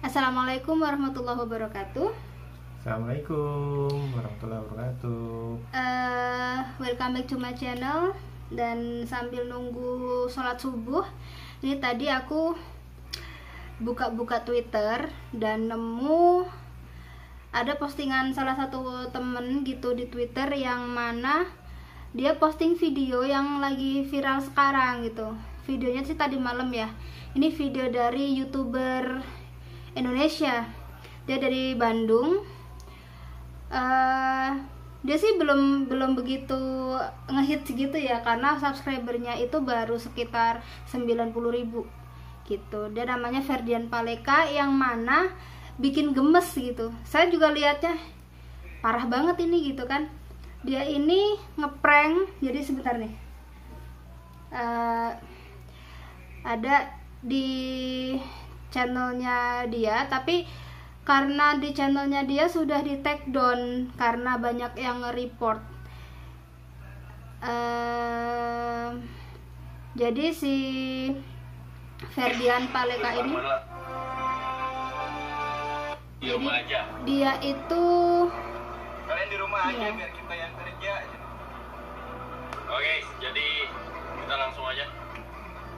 Assalamualaikum warahmatullahi wabarakatuh. Assalamualaikum warahmatullahi wabarakatuh. Welcome back to my channel. Dan sambil nunggu sholat subuh, ini tadi aku buka-buka Twitter dan nemu ada postingan salah satu temen gitu di Twitter yang mana dia posting video yang lagi viral sekarang gitu. Videonya sih tadi malam ya. Ini video dari YouTuber Indonesia. Dia dari Bandung. Dia sih belum begitu ngehits gitu ya, karena subscribernya itu baru sekitar 90.000 gitu. Dia namanya Ferdian Paleka, yang mana bikin gemes gitu. Saya juga lihatnya parah banget ini gitu kan. Dia ini ngeprank. Jadi sebentar nih, ada di channelnya dia, tapi karena di channelnya dia sudah di take down karena banyak yang nge-report. Jadi si Ferdian Paleka ini dia itu kalian di rumah aja biar kita yang kerja. Oke, jadi kita langsung aja.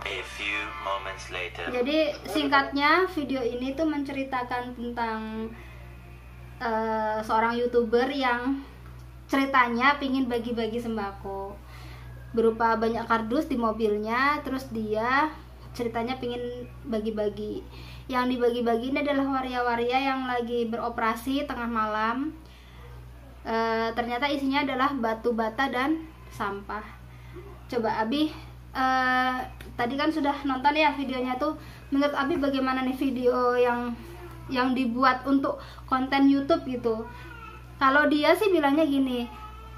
A few moments later. Jadi singkatnya video ini tuh menceritakan tentang seorang YouTuber yang ceritanya pingin bagi-bagi sembako berupa banyak kardus di mobilnya. Terus dia ceritanya pingin bagi-bagi. Yang dibagi-bagi ini adalah waria-waria yang lagi beroperasi tengah malam. Ternyata isinya adalah batu bata dan sampah. Coba Abi, tadi kan sudah nonton ya videonya tuh. Menurut Abi bagaimana nih video yang dibuat untuk konten YouTube gitu? Kalau dia sih bilangnya gini,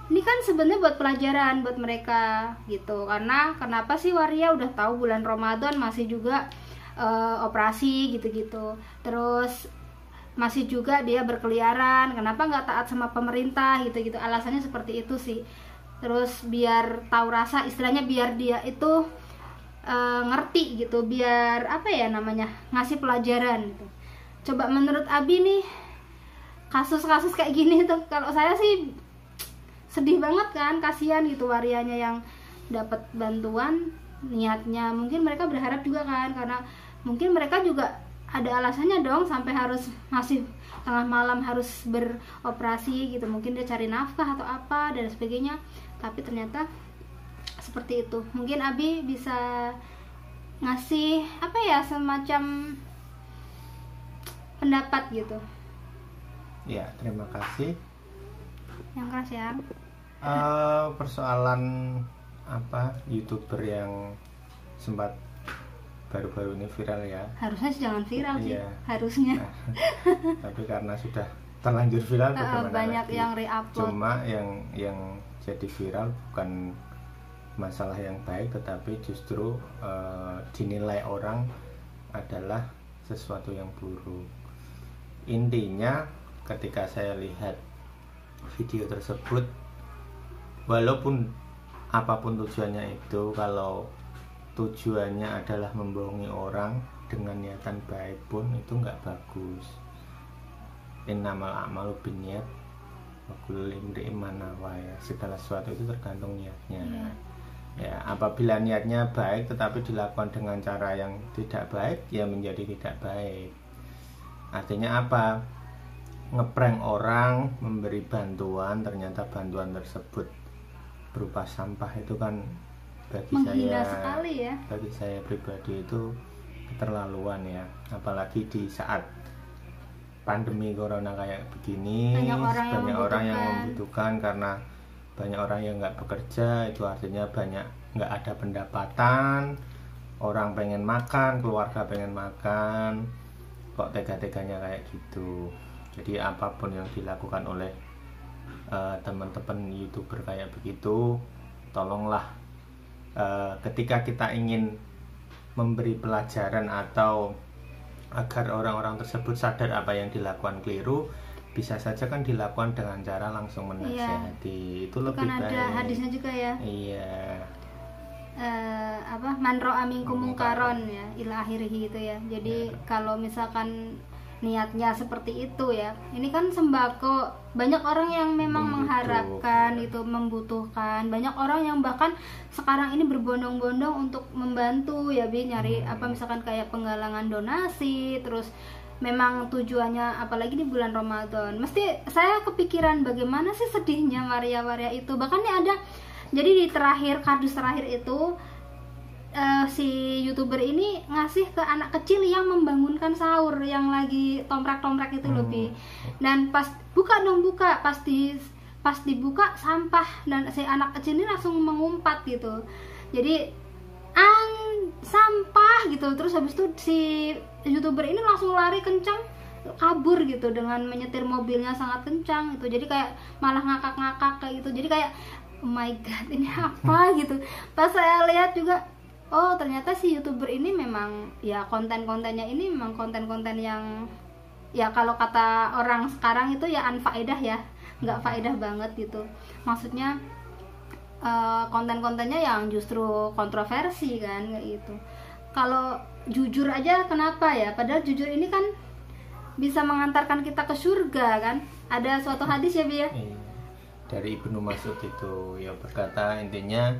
ini kan sebenarnya buat pelajaran buat mereka gitu. Karena kenapa sih waria udah tahu bulan Ramadan masih juga operasi gitu-gitu. Terus masih juga dia berkeliaran, kenapa nggak taat sama pemerintah gitu-gitu. Alasannya seperti itu sih. Terus biar tahu rasa, istilahnya biar dia itu ngerti gitu, biar apa ya namanya, ngasih pelajaran gitu. Coba menurut Abi nih, kasus-kasus kayak gini tuh, kalau saya sih sedih banget kan, kasihan gitu warianya yang dapat bantuan. Niatnya mungkin mereka berharap juga kan, karena mungkin mereka juga ada alasannya dong sampai harus masih tengah malam harus beroperasi gitu. Mungkin dia cari nafkah atau apa dan sebagainya, tapi ternyata seperti itu. Mungkin Abi bisa ngasih apa ya, semacam pendapat gitu. Ya, terima kasih. Yang keras ya. Persoalan apa YouTuber yang sempat baru-baru ini viral ya. Harusnya sih jangan viral sih, Iya. harusnya. Nah, tapi karena sudah terlanjur viral bagaimana banyak lagi? yang re-upload. Cuma yang jadi viral bukan masalah yang baik, tetapi justru dinilai orang adalah sesuatu yang buruk. Intinya ketika saya lihat video tersebut, walaupun apapun tujuannya itu, kalau tujuannya adalah membohongi orang dengan niatan baik pun itu nggak bagus. Innamal a'malu binniyat wa kullu imri'in ma nawa, ya. Segala sesuatu itu tergantung niatnya. Ya, apabila niatnya baik tetapi dilakukan dengan cara yang tidak baik, ya menjadi tidak baik. Artinya apa? Ngeprank orang, memberi bantuan, ternyata bantuan tersebut berupa sampah, itu kan bagi Menghina sekali ya. Bagi saya pribadi itu keterlaluan ya. Apalagi di saat pandemi corona kayak begini, banyak orang yang membutuhkan, karena banyak orang yang nggak bekerja, itu artinya banyak nggak ada pendapatan. Orang pengen makan, keluarga pengen makan, kok tega-teganya kayak gitu. Jadi apapun yang dilakukan oleh teman-teman YouTuber kayak begitu, tolonglah ketika kita ingin memberi pelajaran atau agar orang-orang tersebut sadar apa yang dilakukan keliru, bisa saja kan dilakukan dengan cara langsung menasihati. Itu lebih kan baik. ada hadisnya juga ya. Iya. Man ro'a minkum mungkaron ya ila akhirih gitu ya. Jadi kalau misalkan niatnya seperti itu ya. Ini kan sembako, banyak orang yang memang mengharapkan itu, membutuhkan. Banyak orang yang bahkan sekarang ini berbondong-bondong untuk membantu ya Bi, nyari apa misalkan kayak penggalangan donasi, terus memang tujuannya apalagi di bulan Ramadan. Mesti saya kepikiran bagaimana sih sedihnya waria-waria itu. Bahkan nih ada, jadi di terakhir, kardus terakhir itu si YouTuber ini ngasih ke anak kecil yang membangunkan sahur, yang lagi tomprak-tomprak itu loh Bi. Dan pas buka, pas dibuka sampah, dan si anak kecil ini langsung mengumpat gitu. Jadi sampah gitu. Terus habis itu si YouTuber ini langsung lari kencang kabur gitu dengan menyetir mobilnya sangat kencang gitu. Jadi kayak malah ngakak-ngakak kayak gitu. Jadi kayak oh my god, ini apa gitu. Pas saya lihat juga, oh ternyata si YouTuber ini memang ya konten-kontennya ini memang konten-konten yang ya kalau kata orang sekarang itu ya unfaedah ya, nggak faedah banget gitu. Maksudnya konten-kontennya yang justru kontroversi kan kayak gitu. Kalau jujur aja kenapa ya, padahal jujur ini kan bisa mengantarkan kita ke surga kan. Ada suatu hadis ya Bi ya, dari Ibnu Mas'ud itu ya berkata, intinya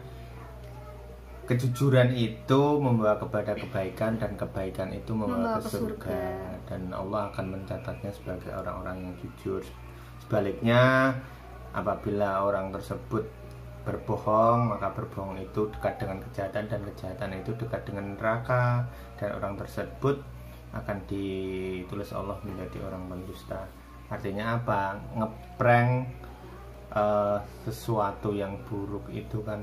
kejujuran itu membawa kepada kebaikan, dan kebaikan itu membawa ke surga, dan Allah akan mencatatnya sebagai orang-orang yang jujur. Sebaliknya, apabila orang tersebut berbohong, maka berbohong itu dekat dengan kejahatan, dan kejahatan itu dekat dengan neraka, dan orang tersebut akan ditulis Allah menjadi orang pendusta. Artinya apa? Ngeprank sesuatu yang buruk itu kan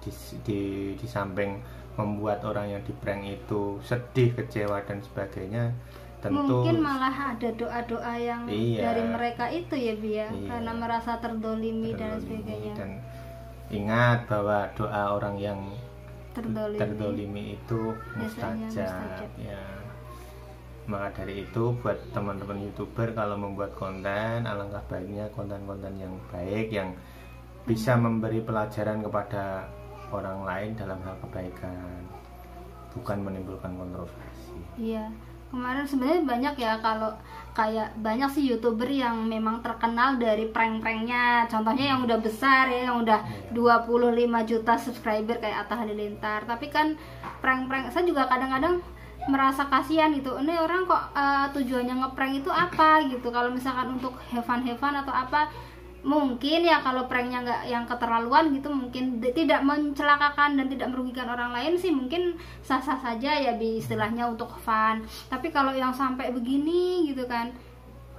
di samping membuat orang yang diprank itu sedih, kecewa dan sebagainya, tentu mungkin malah ada doa-doa yang dari mereka itu ya Bi ya, karena merasa terdolimi dan sebagainya. Dan ingat bahwa doa orang yang terdolimi itu mustajab ya. Maka dari itu buat teman-teman YouTuber, kalau membuat konten, alangkah baiknya konten-konten yang baik, yang bisa memberi pelajaran kepada orang lain dalam hal kebaikan, bukan menimbulkan kontroversi. Iya, kemarin sebenarnya banyak ya, kalau kayak banyak sih YouTuber yang memang terkenal dari prank-pranknya. Contohnya yang udah besar ya, yang udah 25 juta subscriber kayak Atta Halilintar. Tapi kan prank-prank, saya juga kadang-kadang merasa kasihan gitu. Ini orang kok tujuannya ngeprank itu apa gitu. Kalau misalkan untuk have fun atau apa, mungkin ya kalau pranknya nggak yang keterlaluan gitu, mungkin tidak mencelakakan dan tidak merugikan orang lain sih, mungkin sah-sah saja ya istilahnya untuk fun. Tapi kalau yang sampai begini gitu kan,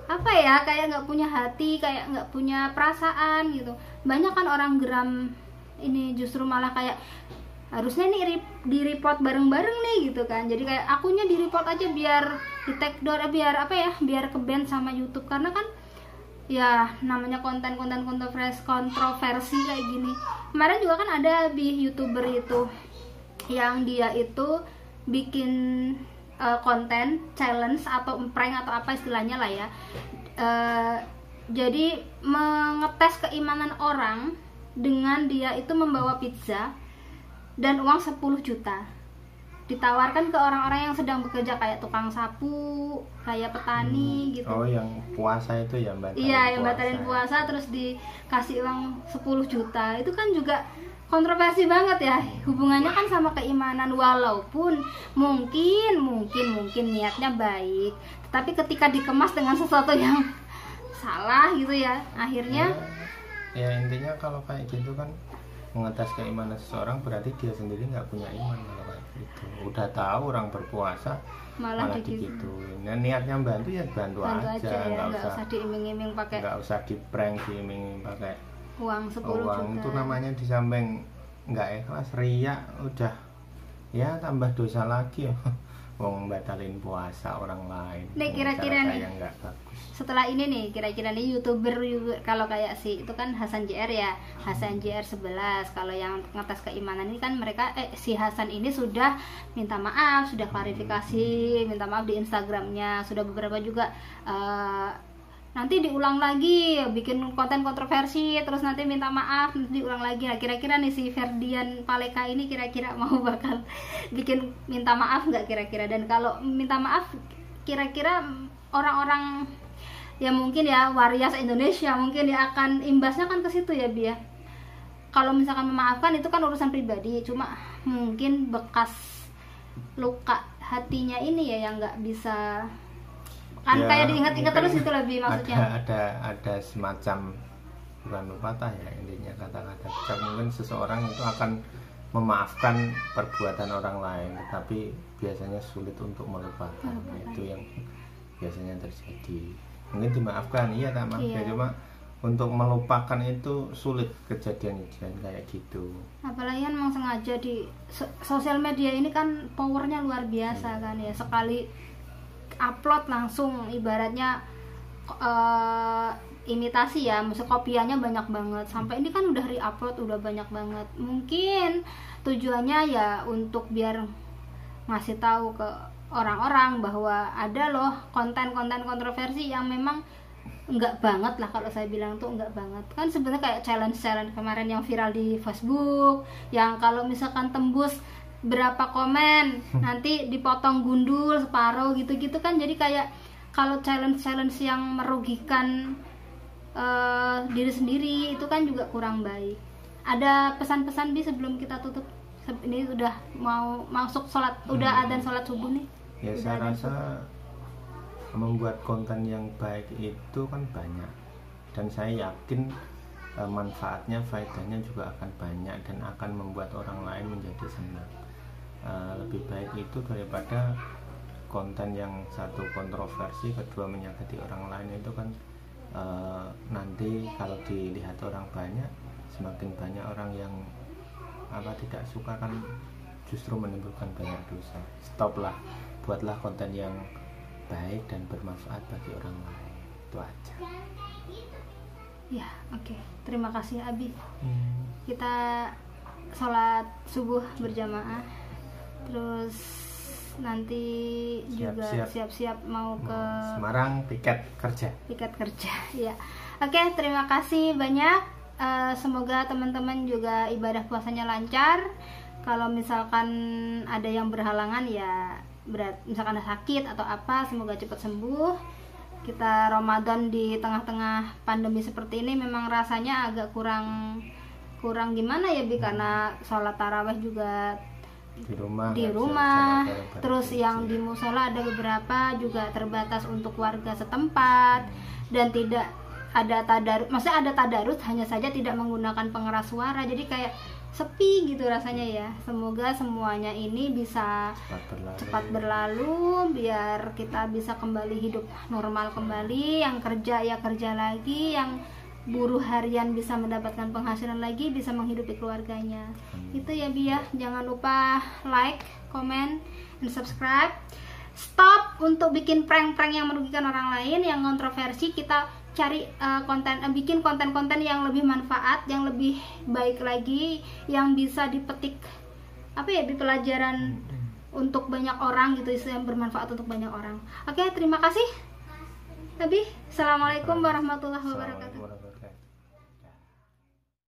apa ya, kayak nggak punya hati, kayak nggak punya perasaan gitu. Banyak kan orang geram ini justru malah kayak harusnya nih di report bareng-bareng nih gitu kan. Jadi kayak akunya di report aja biar di take down, biar apa ya, biar ke ban sama YouTube, karena kan ya namanya konten-konten kontroversi kayak gini. Kemarin juga kan ada YouTuber itu yang dia itu bikin konten challenge atau prank atau apa istilahnya lah ya. Jadi mengetes keimanan orang dengan dia itu membawa pizza dan uang 10 juta ditawarkan ke orang-orang yang sedang bekerja, kayak tukang sapu, kayak petani gitu. Oh, yang puasa itu ya Mbak? Iya, yang batalin puasa terus dikasih uang 10 juta. Itu kan juga kontroversi banget ya. Hubungannya kan sama keimanan, walaupun mungkin niatnya baik, tapi ketika dikemas dengan sesuatu yang salah gitu ya, akhirnya ya intinya kalau kayak gitu kan mengetes keimanan seseorang, berarti dia sendiri nggak punya iman. Kalau kayak gitu udah tahu orang berpuasa malah digituin. Nah, niatnya bantu ya bantu aja ya, nggak usah diiming-iming pakai, nggak usah di prank diiming pakai uang 10 juta. Itu namanya di samping nggak ikhlas, riya, udah ya tambah dosa lagi. Wong batalin puasa orang lain. Nih kira-kira nih nggak bagus. Setelah ini nih, kira-kira nih YouTuber kalau kayak si itu kan Hasan JR ya, Hasan JR 11. Kalau yang ngetes keimanan ini kan mereka si Hasan ini sudah minta maaf, sudah klarifikasi, minta maaf di Instagramnya, sudah beberapa juga nanti diulang lagi bikin konten kontroversi, terus nanti minta maaf, nanti diulang lagi. Nah, kira-kira nih si Ferdian Paleka ini kira-kira mau bakal bikin minta maaf nggak kira-kira? Dan kalau minta maaf kira-kira orang-orang ya mungkin ya waria Indonesia mungkin ya akan imbasnya kan ke situ ya Bi ya. Kalau misalkan memaafkan itu kan urusan pribadi, cuma mungkin bekas luka hatinya ini ya yang nggak bisa kan Ya, kayak diingat-ingat terus mungkin itu lebih maksudnya. ada semacam bukan pepatah ya, intinya kata-kata bijak, mungkin seseorang itu akan memaafkan perbuatan orang lain tetapi biasanya sulit untuk melupakan. Itu yang biasanya terjadi. Mungkin dimaafkan iya tak maaf ya, Iya. cuma untuk melupakan itu sulit kejadian kayak gitu. Apalagi kan memang sengaja di sosial media ini kan powernya luar biasa kan ya, sekali upload langsung ibaratnya imitasi ya, maksud kopiannya banyak banget, sampai ini kan udah re-upload udah banyak banget. Mungkin tujuannya ya untuk biar ngasih tahu ke orang-orang bahwa ada loh konten-konten kontroversi yang memang enggak banget lah, kalau saya bilang tuh enggak banget. Kan sebenarnya kayak challenge kemarin yang viral di Facebook, yang kalau misalkan tembus berapa komen nanti dipotong gundul separuh gitu-gitu kan. Jadi kayak kalau challenge yang merugikan diri sendiri itu kan juga kurang baik. Ada pesan-pesan Bi sebelum kita tutup? Ini udah mau masuk sholat, udah adzan sholat subuh nih. Ya Udah saya adzan rasa membuat konten yang baik itu kan banyak, dan saya yakin manfaatnya, faedahnya juga akan banyak dan akan membuat orang lain menjadi senang. Lebih baik itu daripada konten yang satu kontroversi, kedua menyakiti orang lain. Itu kan nanti kalau dilihat orang banyak, semakin banyak orang yang tidak suka kan justru menimbulkan banyak dosa. Stoplah, buatlah konten yang baik dan bermanfaat bagi orang lain. Itu aja. Ya, oke. Terima kasih Abi. Kita sholat subuh berjamaah. Terus nanti juga siap-siap mau ke Semarang piket kerja. Ya. Oke, terima kasih banyak. Semoga teman-teman juga ibadah puasanya lancar. Kalau misalkan ada yang berhalangan ya misalkan ada sakit atau apa, semoga cepat sembuh. Kita Ramadan di tengah-tengah pandemi seperti ini memang rasanya agak kurang gimana ya Bi, karena sholat taraweh juga di rumah terus yang di musola ada beberapa juga terbatas untuk warga setempat, dan tidak ada tadarus, maksudnya ada tadarus hanya saja tidak menggunakan pengeras suara, jadi kayak sepi gitu rasanya ya. Semoga semuanya ini bisa cepat berlalu biar kita bisa kembali hidup normal kembali, yang kerja ya kerja lagi, yang buruh harian bisa mendapatkan penghasilan lagi, bisa menghidupi keluarganya. Itu ya Bi ya. Jangan lupa like, comment, dan subscribe. Stop untuk bikin prank-prank yang merugikan orang lain, yang kontroversi. Kita cari bikin konten-konten yang lebih manfaat, yang lebih baik lagi, yang bisa dipetik di pelajaran untuk banyak orang gitu, yang bermanfaat untuk banyak orang. Oke, terima kasih Abi. Assalamualaikum warahmatullahi wabarakatuh.